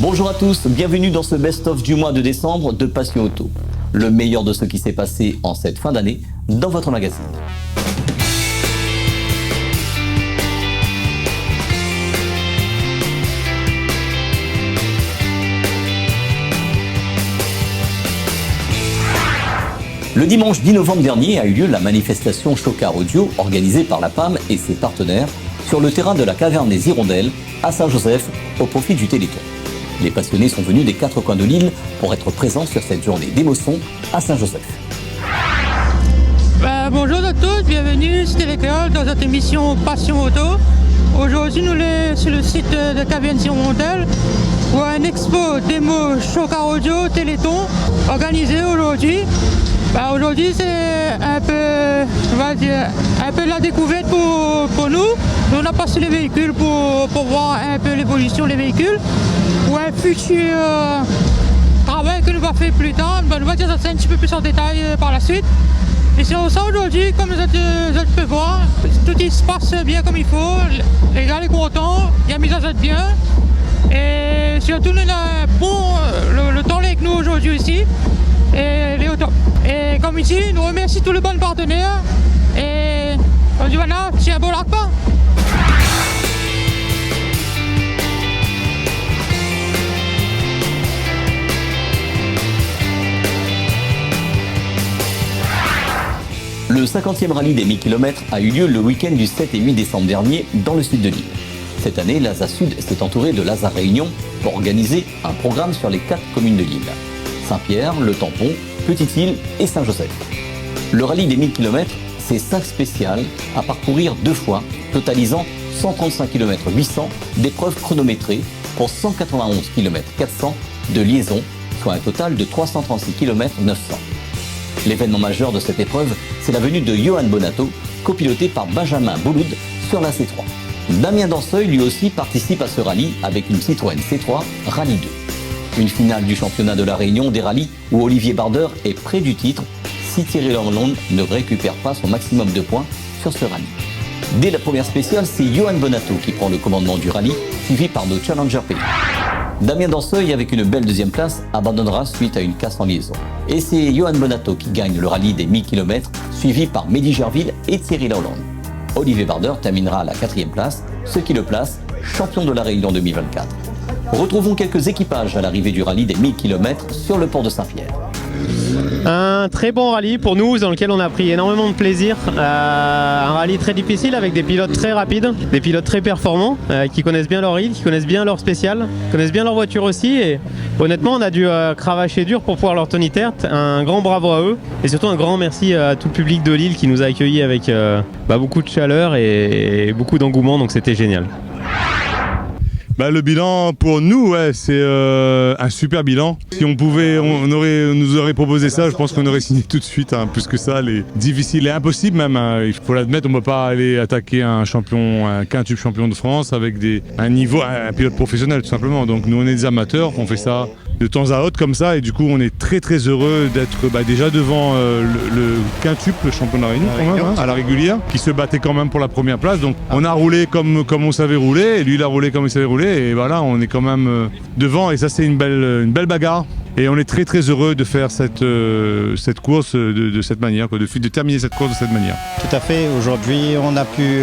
Bonjour à tous, bienvenue dans ce best-of du mois de décembre de Passion Auto. Le meilleur de ce qui s'est passé en cette fin d'année dans votre magazine. Le dimanche 10 novembre dernier a eu lieu la manifestation Chocard Audio organisée par la PAM et ses partenaires sur le terrain de la Caverne des Hirondelles à Saint-Joseph au profit du Téléthon. Les passionnés sont venus des 4 coins de l'île pour être présents sur cette journée d'émotion à Saint-Joseph. Bonjour à tous, bienvenue sur Télécœur dans notre émission Passion Auto. Aujourd'hui, nous sommes sur le site de Caverne des Hirondelles pour un expo démo Chocard Audio Téléthon organisé aujourd'hui. Aujourd'hui, c'est un peu, un peu la découverte pour nous. On a passé les véhicules pour voir un peu l'évolution des véhicules. Pour un futur travail que nous va faire plus tard, nous va dire ça un petit peu plus en détail par la suite. Et sur ça aujourd'hui, comme vous pouvez voir, tout se passe bien comme il faut. Les gars sont contents, il y a mis à bien. Et surtout, nous avons le temps avec nous aujourd'hui ici. Et les autos. Et comme ici, nous remercions tous les bons partenaires. Et on dit voilà, c'est un beau lac pas. Le 50e rallye des 1000 km a eu lieu le week-end du 7 et 8 décembre dernier dans le sud de l'île. Cette année, l'ASA Sud s'est entouré de l'ASA Réunion pour organiser un programme sur les 4 communes de l'île. Saint-Pierre, Le Tampon, Petite-Île et Saint-Joseph. Le rallye des 1000 km, c'est 5 spéciales à parcourir 2 fois, totalisant 135 km 800 d'épreuves chronométrées pour 191 km 400 de liaison, soit un total de 336 km 900. L'événement majeur de cette épreuve, c'est la venue de Johan Bonato, copiloté par Benjamin Bouloud sur la C3. Damien Danseuil, lui aussi, participe à ce rallye avec une Citroën C3 Rallye 2. Une finale du championnat de la Réunion des rallyes où Olivier Bardeur est près du titre si Thierry Lalonde ne récupère pas son maximum de points sur ce rallye. Dès la première spéciale, c'est Johan Bonato qui prend le commandement du rallye, suivi par nos challengers pays. Damien Danseuil, avec une belle deuxième place, abandonnera suite à une casse en liaison. Et c'est Johan Bonato qui gagne le rallye des 1000 km, suivi par Mehdi Gerville et Thierry Lalonde. Olivier Bardeur terminera à la 4e place, ce qui le place champion de la Réunion 2024. Retrouvons quelques équipages à l'arrivée du rallye des 1000 km sur le port de Saint-Pierre. Un très bon rallye pour nous dans lequel on a pris énormément de plaisir. Un rallye très difficile avec des pilotes très rapides, des pilotes très performants qui connaissent bien leur île, qui connaissent bien leur spécial, connaissent bien leur voiture aussi. Et honnêtement, on a dû cravacher dur pour pouvoir leur tenir tête. Un grand bravo à eux et surtout un grand merci à tout le public de l'île qui nous a accueillis avec beaucoup de chaleur et beaucoup d'engouement. Donc c'était génial. Le bilan pour nous, c'est un super bilan. Si on pouvait, nous aurait proposé ça, je pense qu'on aurait signé tout de suite. Plus que ça, difficile et impossible même. Il faut l'admettre, on ne peut pas aller attaquer un quintuple champion de France avec un pilote professionnel tout simplement. Donc nous on est des amateurs, on fait ça de temps à autre comme ça et du coup on est très très heureux d'être déjà devant le quintuple champion de la Réunion à la régulière, qui se battait quand même pour la première place. Donc on a roulé comme on savait rouler et lui il a roulé comme il savait rouler. Et voilà, on est quand même devant et ça c'est une belle bagarre. Et on est très très heureux de faire cette course de cette manière, de terminer cette course de cette manière. Tout à fait, aujourd'hui on a pu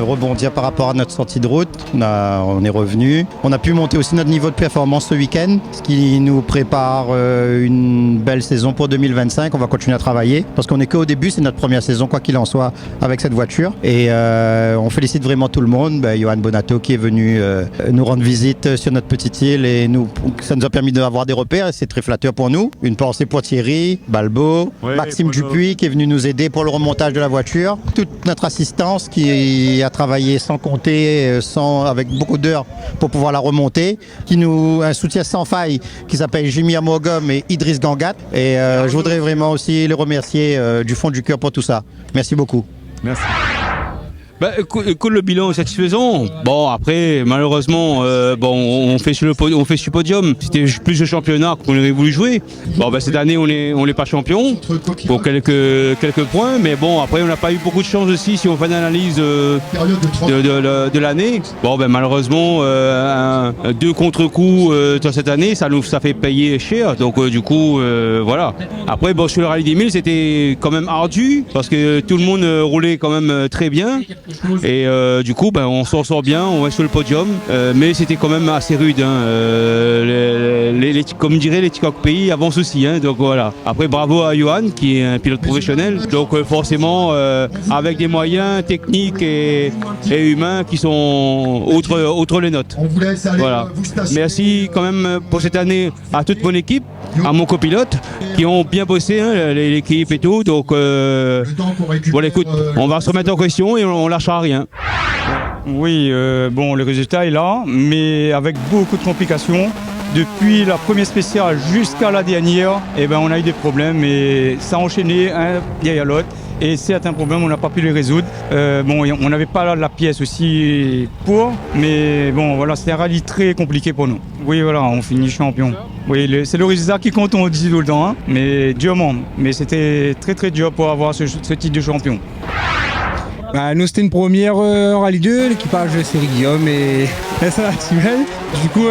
rebondir par rapport à notre sortie de route, on est revenu. On a pu monter aussi notre niveau de performance ce week-end, ce qui nous prépare une belle saison pour 2025. On va continuer à travailler parce qu'on n'est qu'au début, c'est notre première saison quoi qu'il en soit avec cette voiture. Et on félicite vraiment tout le monde, Johan Bonato qui est venu nous rendre visite sur notre petite île et ça nous a permis d'avoir des repères. Et c'est très flatteur pour nous. Une pensée pour Thierry, Balbo, Maxime Dupuis qui est venu nous aider pour le remontage de la voiture. Toute notre assistance qui a travaillé sans compter, avec beaucoup d'heures pour pouvoir la remonter. Un soutien sans faille qui s'appelle Jimmy Amogom et Idriss Gangat. Et je voudrais vraiment aussi les remercier du fond du cœur pour tout ça. Merci beaucoup. Merci. Écoute, le bilan est satisfaisant. Bon, après, malheureusement, on fait sur le podium. C'était plus le championnat qu'on aurait voulu jouer. Bon, cette année, on n'est pas champion pour quelques points, mais bon, après, on n'a pas eu beaucoup de chance aussi si on fait une analyse de l'année. Bon, malheureusement, 2 contre-coups dans cette année, ça fait payer cher. Donc, du coup, voilà. Après, sur le rallye des 1000, c'était quand même ardu parce que tout le monde roulait quand même très bien. Et du coup, on s'en sort bien, on reste sur le podium, mais c'était quand même assez rude. Hein. Comme dirait les Ticoc Pays avancent aussi. Hein, donc voilà. Après, bravo à Johan qui est un pilote professionnel. Donc forcément, avec des moyens techniques et humains qui sont outre les notes. Voilà. Merci quand même pour cette année à toute mon équipe, à mon copilote, qui ont bien bossé, hein, l'équipe et tout. Donc voilà, écoute, on va se remettre en question et on lâchera rien. Oui, le résultat est là, mais avec beaucoup de complications. Depuis la première spéciale jusqu'à la dernière, on a eu des problèmes et ça a enchaîné un derrière l'autre. Et certains problèmes, on n'a pas pu les résoudre. On n'avait pas la pièce aussi pour, mais voilà, c'était un rallye très compliqué pour nous. Oui, voilà, on finit champion. Oui, c'est le résultat qui compte, on le dit tout le temps, hein, mais durement. Mais c'était très très dur pour avoir ce titre de champion. Nous, c'était une première en Rallye 2, l'équipage c'est Guillaume et ça actuelle. Du coup,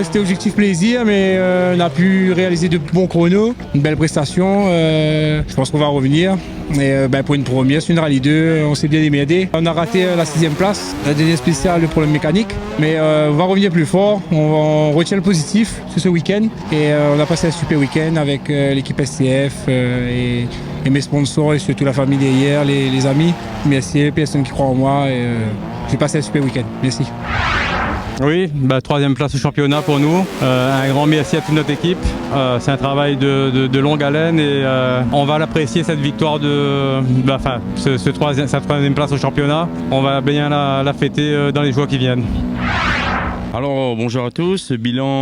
c'était objectif plaisir, mais on a pu réaliser de bons chronos, une belle prestation. Je pense qu'on va revenir. Et pour une première, c'est une Rallye 2, on s'est bien démerdé. On a raté la 6e place, la dernière spéciale, le problème mécanique. Mais on va revenir plus fort, on retient le positif sur ce week-end. Et on a passé un super week-end avec l'équipe STF et mes sponsors et surtout la famille derrière, les amis. Merci les personnes qui croient en moi et j'ai passé un super week-end. Merci. Oui, 3e place au championnat pour nous. Un grand merci à toute notre équipe. C'est un travail de longue haleine et on va l'apprécier cette victoire cette 3e place au championnat. On va bien la fêter dans les jours qui viennent. Alors bonjour à tous, bilan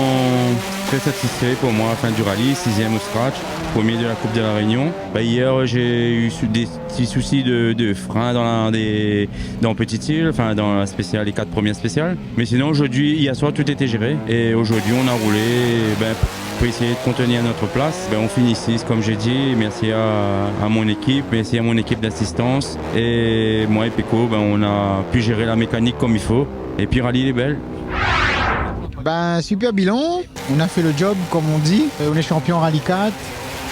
très satisfait pour moi, fin du rallye, 6e au scratch, premier de la Coupe de la Réunion. Hier j'ai eu des petits soucis de frein dans Petite Île, dans la spéciale, les 4 premières spéciales. Mais sinon aujourd'hui, hier soir tout était géré et aujourd'hui on a roulé pour essayer de contenir notre place. On finit 6 comme j'ai dit, merci à mon équipe, merci à mon équipe d'assistance et moi et Peko, on a pu gérer la mécanique comme il faut et puis rallye les belles. Super bilan, on a fait le job comme on dit, on est champion Rallye 4,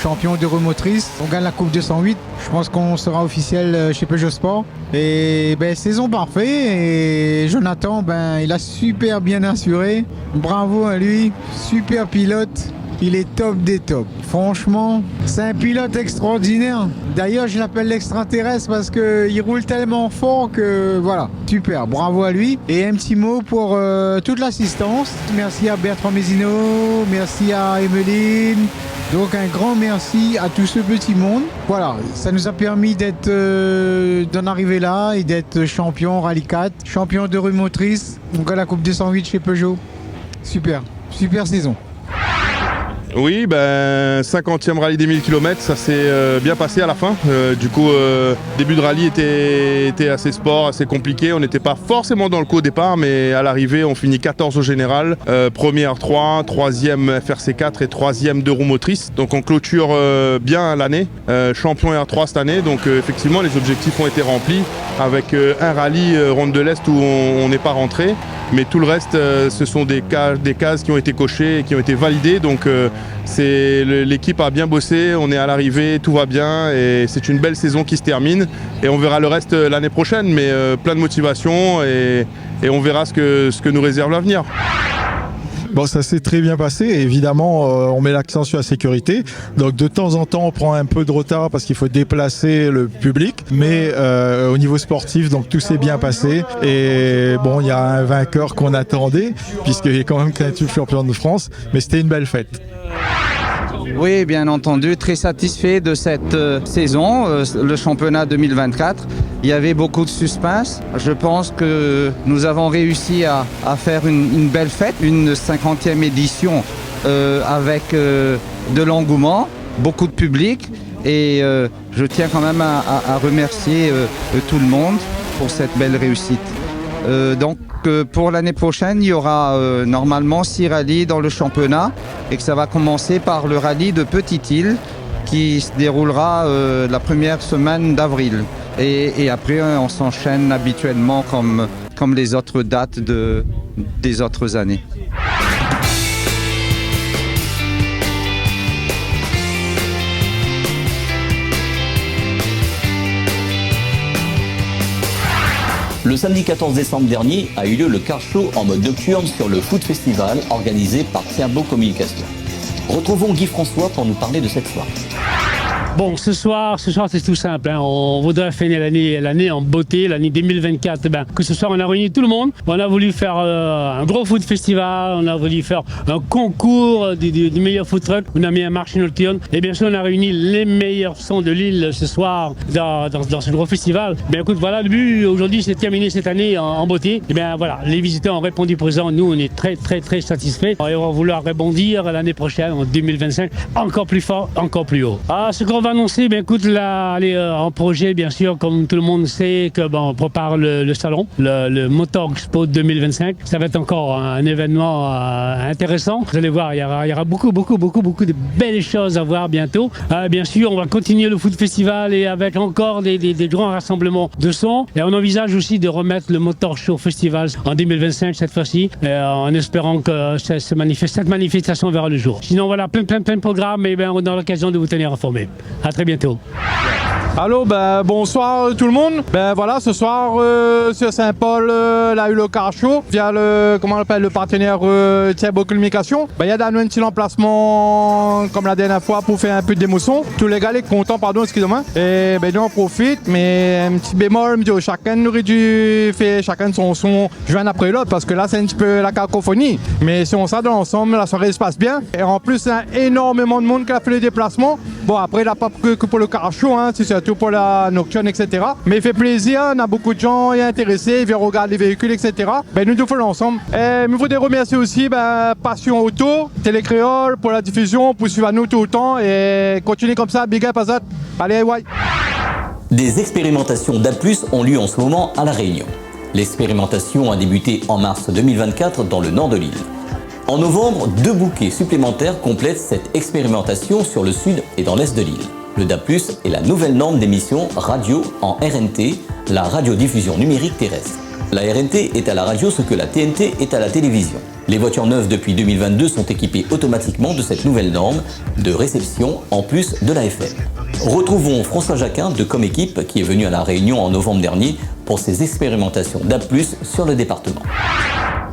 champion de remotrice, on gagne la Coupe 208, je pense qu'on sera officiel chez Peugeot Sport. Et saison parfaite et Jonathan, il a super bien assuré, bravo à lui, super pilote. Il est top des tops. Franchement, c'est un pilote extraordinaire. D'ailleurs, je l'appelle l'extraterrestre parce qu'il roule tellement fort que voilà, super, bravo à lui. Et un petit mot pour toute l'assistance. Merci à Bertrand Mézineau, merci à Emeline. Donc un grand merci à tout ce petit monde. Voilà, ça nous a permis d'en arriver là et d'être champion Rallye 4, champion de rue motrice. On gagne la Coupe 208 chez Peugeot. Super, super saison. Oui, 50e rallye des 1000 km, ça s'est bien passé à la fin. Début de rallye était assez sport, assez compliqué. On n'était pas forcément dans le coup au départ, mais à l'arrivée, on finit 14 au général. Premier R3, 3e FRC4 et 3e de roue motrice. Donc on clôture bien l'année. Champion R3 cette année, donc effectivement les objectifs ont été remplis avec un rallye Ronde de l'Est où on n'est pas rentré. Mais tout le reste, ce sont des cases qui ont été cochées et qui ont été validées. Donc l'équipe a bien bossé, on est à l'arrivée, tout va bien et c'est une belle saison qui se termine. Et on verra le reste l'année prochaine, mais plein de motivation et on verra ce que nous réserve l'avenir. Ça s'est très bien passé. Évidemment, on met l'accent sur la sécurité. Donc de temps en temps, on prend un peu de retard parce qu'il faut déplacer le public. Mais au niveau sportif, donc tout s'est bien passé. Et il y a un vainqueur qu'on attendait, puisqu'il est quand même champion de France. Mais c'était une belle fête. Oui, bien entendu, très satisfait de cette saison, le championnat 2024. Il y avait beaucoup de suspense. Je pense que nous avons réussi à faire une belle fête, une 50e édition avec de l'engouement, beaucoup de public. Et je tiens quand même à remercier tout le monde pour cette belle réussite. Pour l'année prochaine, il y aura normalement 6 rallyes dans le championnat et que ça va commencer par le rallye de Petite-Île qui se déroulera la première semaine d'avril. Et après, on s'enchaîne habituellement comme les autres dates des autres années. Le samedi 14 décembre dernier a eu lieu le car show en mode nocturne sur le Foot Festival organisé par Thierbeau Communication. Retrouvons Guy François pour nous parler de cette soirée. Bon, ce soir c'est tout simple. Hein. On voudrait finir l'année en beauté, l'année 2024. Que ce soir, on a réuni tout le monde. On a voulu faire un gros foot festival. On a voulu faire un concours du meilleur food truck. On a mis un marché nocturne. Et bien sûr, on a réuni les meilleurs sons de l'île ce soir dans ce gros festival. Bien écoute, voilà, le but aujourd'hui, c'est de terminer cette année en beauté. Et bien voilà, les visiteurs ont répondu présent. Nous, on est très, très, très satisfaits. Et on va vouloir rebondir l'année prochaine, en 2025, encore plus fort, encore plus haut. Ce qu'on va annoncer, écoute, là, en projet, bien sûr, comme tout le monde sait, que on prépare le salon, le Motor Expo 2025. Ça va être encore un événement intéressant. Vous allez voir, il y aura beaucoup de belles choses à voir bientôt. Bien sûr, on va continuer le Foot Festival et avec encore des grands rassemblements de sons. Et on envisage aussi de remettre le Motor Show Festival en 2025 cette fois-ci, en espérant que cette manifestation verra le jour. Sinon, voilà, plein de programmes et on aura l'occasion de vous tenir informés. À très bientôt. Allô, bonsoir tout le monde. Voilà, ce soir sur Saint-Paul, là a eu le car show via le partenaire Thierbeau Communication. Il y a un petit emplacement comme la dernière fois pour faire un peu d'émotion. Tous les gars, les contents, excusez-moi. Et nous on profite, mais un petit bémol, chacun aurait dû faire chacun son son joint après l'autre parce que là c'est un petit peu la cacophonie. Mais si on s'adonne ensemble, la soirée se passe bien. Et en plus, il y a énormément de monde qui a fait le déplacement. Bon, après, il n'a pas que pour le car show, hein, c'est surtout pour la nocturne, etc. Mais il fait plaisir, on a beaucoup de gens intéressés, ils viennent regarder les véhicules, etc. Nous deux faisons ensemble. Et je voudrais remercier aussi Passion Auto, Télécréole pour la diffusion, pour suivre à nous tout le temps et continuer comme ça, big up à ça. Allez, ouais. Des expérimentations DAB+ ont lieu en ce moment à La Réunion. L'expérimentation a débuté en mars 2024 dans le nord de l'île. En novembre, 2 bouquets supplémentaires complètent cette expérimentation sur le sud et dans l'est de l'île. Le DAB+ est la nouvelle norme d'émission radio en RNT, la radiodiffusion numérique terrestre. La RNT est à la radio ce que la TNT est à la télévision. Les voitures neuves depuis 2022 sont équipées automatiquement de cette nouvelle norme de réception en plus de la FM. Retrouvons François Jacquin de Coméquipe qui est venu à La Réunion en novembre dernier pour ses expérimentations DAB+ sur le département.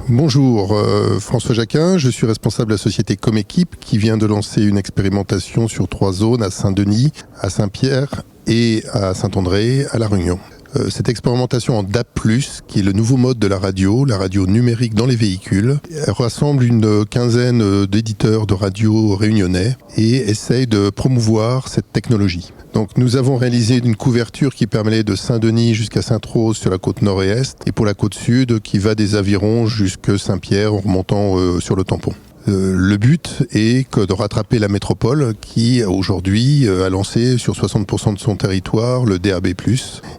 Bonjour, François Jacquin, je suis responsable de la société Coméquipe qui vient de lancer une expérimentation sur 3 zones à Saint-Denis, à Saint-Pierre et à Saint-André, à La Réunion. Cette expérimentation en DAB+, qui est le nouveau mode de la radio numérique dans les véhicules, rassemble une quinzaine d'éditeurs de radio réunionnais et essaye de promouvoir cette technologie. Donc nous avons réalisé une couverture qui permet de Saint-Denis jusqu'à Sainte-Rose sur la côte nord et est, et pour la côte sud qui va des Avirons jusqu'à Saint-Pierre en remontant sur le tampon. Le but est de rattraper la métropole qui aujourd'hui a lancé sur 60% de son territoire le DAB+,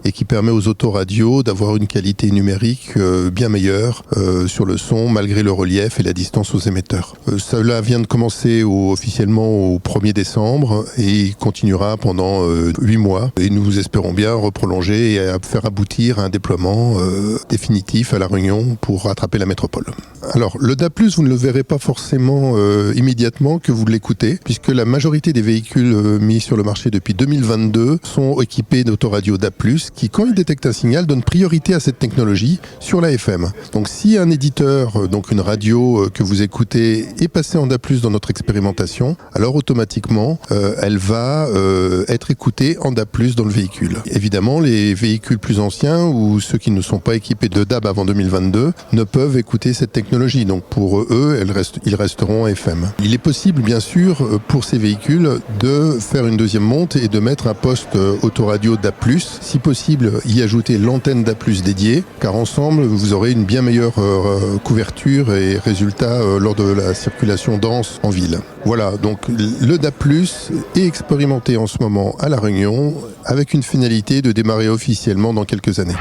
et qui permet aux autoradios d'avoir une qualité numérique bien meilleure sur le son malgré le relief et la distance aux émetteurs. Cela vient de commencer officiellement au 1er décembre et continuera pendant 8 mois et nous espérons bien reprolonger et faire aboutir à un déploiement définitif à La Réunion pour rattraper la métropole. Alors le DAB+, vous ne le verrez pas forcément immédiatement que vous l'écoutez, puisque la majorité des véhicules mis sur le marché depuis 2022 sont équipés d'autoradio DAB+, qui quand ils détectent un signal donne priorité à cette technologie sur la FM. Donc si un éditeur, donc une radio que vous écoutez est passé en DAB+ dans notre expérimentation, alors automatiquement elle va être écoutée en DAB+ dans le véhicule. Évidemment, les véhicules plus anciens ou ceux qui ne sont pas équipés de DAB avant 2022 ne peuvent écouter cette technologie. Donc pour eux, ils resteront FM. Il est possible, bien sûr, pour ces véhicules de faire une deuxième monte et de mettre un poste autoradio DAB+, si possible y ajouter l'antenne DAB+ dédiée, car ensemble vous aurez une bien meilleure couverture et résultat lors de la circulation dense en ville. Voilà, donc le DAB+ est expérimenté en ce moment à La Réunion avec une finalité de démarrer officiellement dans quelques années.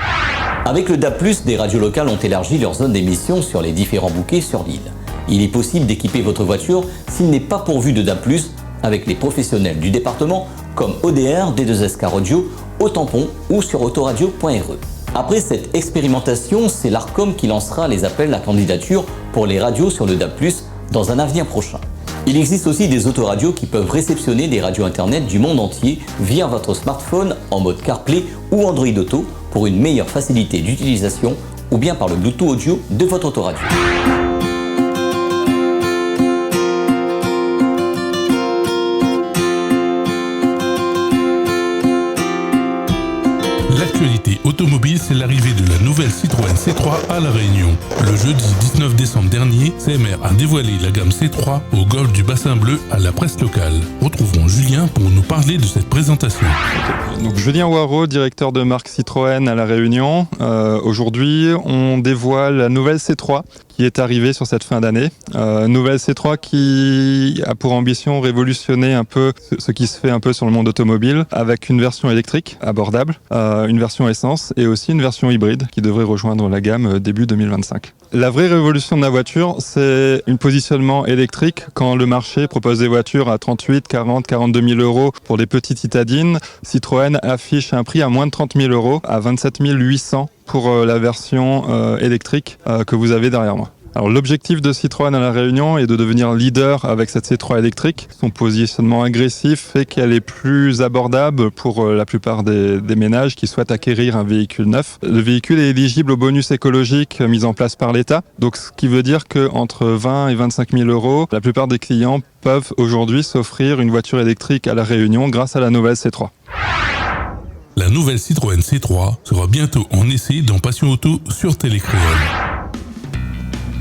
Avec le DAB+, des radios locales ont élargi leur zone d'émission sur les différents bouquets sur l'île. Il est possible d'équiper votre voiture s'il n'est pas pourvu de DAB+, avec les professionnels du département comme ODR, D2SK Radio, au tampon ou sur autoradio.re. Après cette expérimentation, c'est l'ARCOM qui lancera les appels à candidature pour les radios sur le DAB+, dans un avenir prochain. Il existe aussi des autoradios qui peuvent réceptionner des radios internet du monde entier via votre smartphone en mode CarPlay ou Android Auto pour une meilleure facilité d'utilisation ou bien par le Bluetooth audio de votre autoradio. L'actualité automobile, c'est l'arrivée de la nouvelle Citroën C3 à La Réunion. Le jeudi 19 décembre dernier, CMR a dévoilé la gamme C3 au golf du Bassin Bleu à la presse locale. Retrouvons Julien pour nous parler de cette présentation. Donc Julien Waro, directeur de marque Citroën à La Réunion. Aujourd'hui, on dévoile la nouvelle C3 qui est arrivée sur cette fin d'année. Nouvelle C3 qui a pour ambition révolutionner un peu ce qui se fait un peu sur le monde automobile avec une version électrique abordable, une version essence et aussi une version hybride qui devrait rejoindre la gamme début 2025. La vraie révolution de la voiture, c'est un positionnement électrique quand le marché propose des voitures à 38, 40, 42 000 euros pour des petites citadines. Citroën affiche un prix à moins de 30 000 euros, à 27 800 pour la version électrique que vous avez derrière moi. Alors l'objectif de Citroën à La Réunion est de devenir leader avec cette C3 électrique. Son positionnement agressif fait qu'elle est plus abordable pour la plupart des ménages qui souhaitent acquérir un véhicule neuf. Le véhicule est éligible au bonus écologique mis en place par l'État. Donc ce qui veut dire qu'entre 20 et 25 000 euros, la plupart des clients peuvent aujourd'hui s'offrir une voiture électrique à La Réunion grâce à la nouvelle C3. La nouvelle Citroën C3 sera bientôt en essai dans Passion Auto sur Télécréole.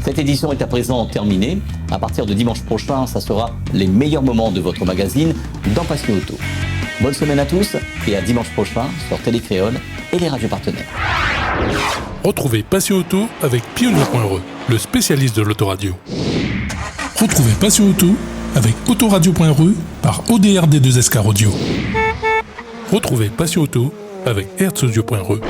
Cette édition est à présent terminée. À partir de dimanche prochain, ça sera les meilleurs moments de votre magazine dans Passion Auto. Bonne semaine à tous et à dimanche prochain sur Télécréole et les radios partenaires. Retrouvez Passion Auto avec Pionnier.re, le spécialiste de l'autoradio. Retrouvez Passion Auto avec Autoradio.re par ODR D2SK Radio. Retrouvez Passion Auto avec Hertzaudio.re.